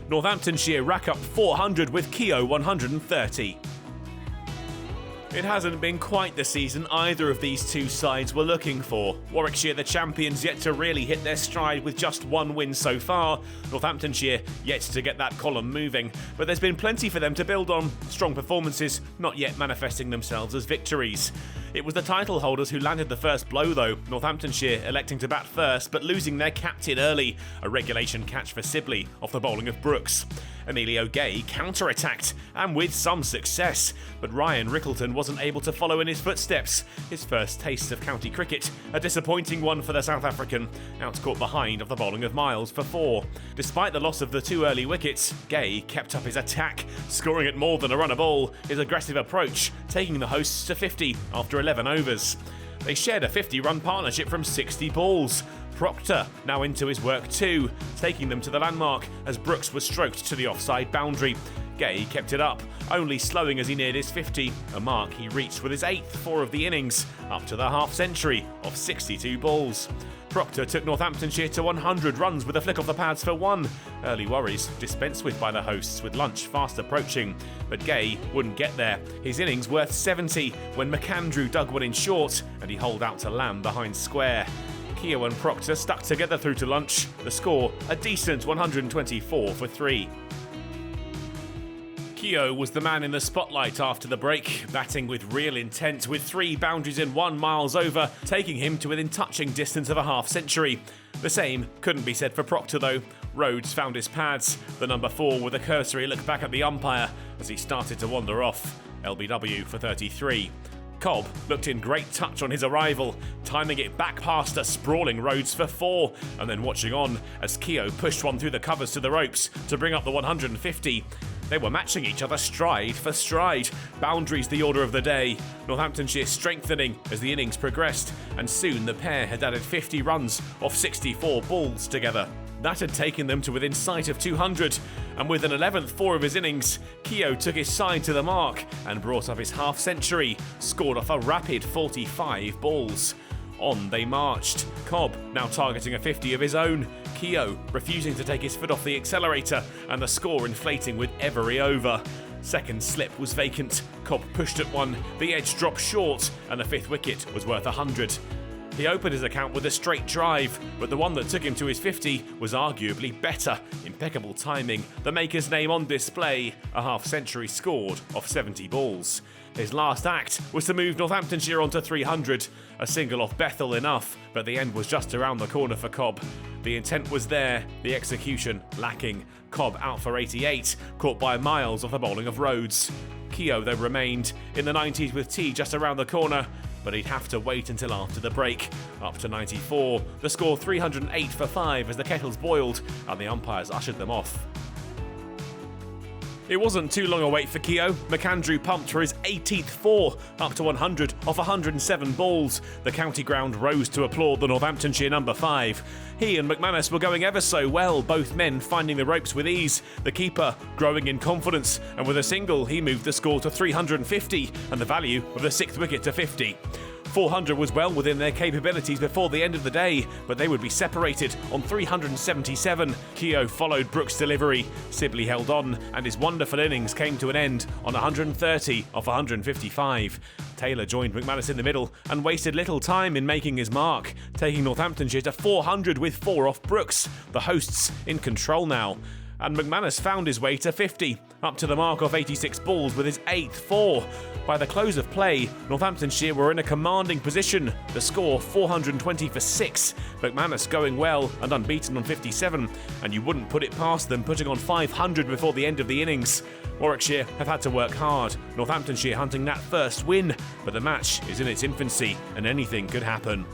Northamptonshire rack up 400 with Keogh 130. It hasn't been quite the season either of these two sides were looking for. Warwickshire, the champions, yet to really hit their stride with just one win so far. Northamptonshire yet to get that column moving, but there's been plenty for them to build on. Strong performances not yet manifesting themselves as victories. It was the title holders who landed the first blow though, Northamptonshire electing to bat first but losing their captain early, a regulation catch for Sibley off the bowling of Brooks. Emilio Gay counter-attacked, and with some success, but Ryan Rickleton wasn't able to follow in his footsteps. His first taste of county cricket, a disappointing one for the South African, outcaught behind off the bowling of Miles for 4. Despite the loss of the 2 early wickets, Gay kept up his attack, scoring at more than a run a ball, his aggressive approach taking the hosts to 50 after 11 overs. They shared a 50-run partnership from 60 balls. Proctor now into his work too, taking them to the landmark as Brooks was stroked to the offside boundary. Gay kept it up, only slowing as he neared his 50, a mark he reached with his 8th 4 of the innings, up to the half-century of 62 balls. Proctor took Northamptonshire to 100 runs with a flick off the pads for 1. Early worries dispensed with by the hosts with lunch fast approaching, but Gay wouldn't get there. His innings worth 70 when McAndrew dug one in short and he holed out to land behind square. Keogh and Proctor stuck together through to lunch. The score, a decent 124 for 3. Keogh was the man in the spotlight after the break, batting with real intent with 3 boundaries and 1 miles over, taking him to within touching distance of a half-century. The same couldn't be said for Proctor though. Rhodes found his pads, the number 4 with a cursory look back at the umpire as he started to wander off. LBW for 33. Cobb looked in great touch on his arrival, timing it back past a sprawling Rhodes for 4, and then watching on as Keogh pushed one through the covers to the ropes to bring up the 150. They were matching each other stride for stride. Boundaries the order of the day. Northamptonshire strengthening as the innings progressed, and soon the pair had added 50 runs off 64 balls together. That had taken them to within sight of 200, and with an 11th 4 of his innings, Keogh took his side to the mark and brought up his half-century, scored off a rapid 45 balls. On they marched, Cobb now targeting a 50 of his own, Keogh refusing to take his foot off the accelerator, and the score inflating with every over. Second slip was vacant, Cobb pushed at one, the edge dropped short, and the 5th wicket was worth 100. He opened his account with a straight drive, but the one that took him to his 50 was arguably better. Impeccable timing, the maker's name on display, a half-century scored off 70 balls. His last act was to move Northamptonshire onto 300, a single off Bethel enough, but the end was just around the corner for Cobb. The intent was there, the execution lacking. Cobb out for 88, caught by Miles off the bowling of Rhodes. Keogh though remained in the 90s with tea just around the corner, but he'd have to wait until after the break. Up to 94, the score 308 for 5 as the kettles boiled and the umpires ushered them off. It wasn't too long a wait for Keogh. McAndrew pumped for his 18th 4, up to 100 off 107 balls. The county ground rose to applaud the Northamptonshire number 5. He and McManus were going ever so well, both men finding the ropes with ease. The keeper growing in confidence, and with a single he moved the score to 350 and the value of the 6th wicket to 50. 400 was well within their capabilities before the end of the day, but they would be separated on 377. Keogh followed Brooks' delivery. Sibley held on, and his wonderful innings came to an end on 130 off 155. Taylor joined McManus in the middle and wasted little time in making his mark, taking Northamptonshire to 400 with 4 off Brooks. The hosts in control now. And McManus found his way to 50, up to the mark of 86 balls with his 8th 4. By the close of play, Northamptonshire were in a commanding position, the score 420 for 6, McManus going well and unbeaten on 57, and you wouldn't put it past them putting on 500 before the end of the innings. Warwickshire have had to work hard, Northamptonshire hunting that first win, but the match is in its infancy and anything could happen.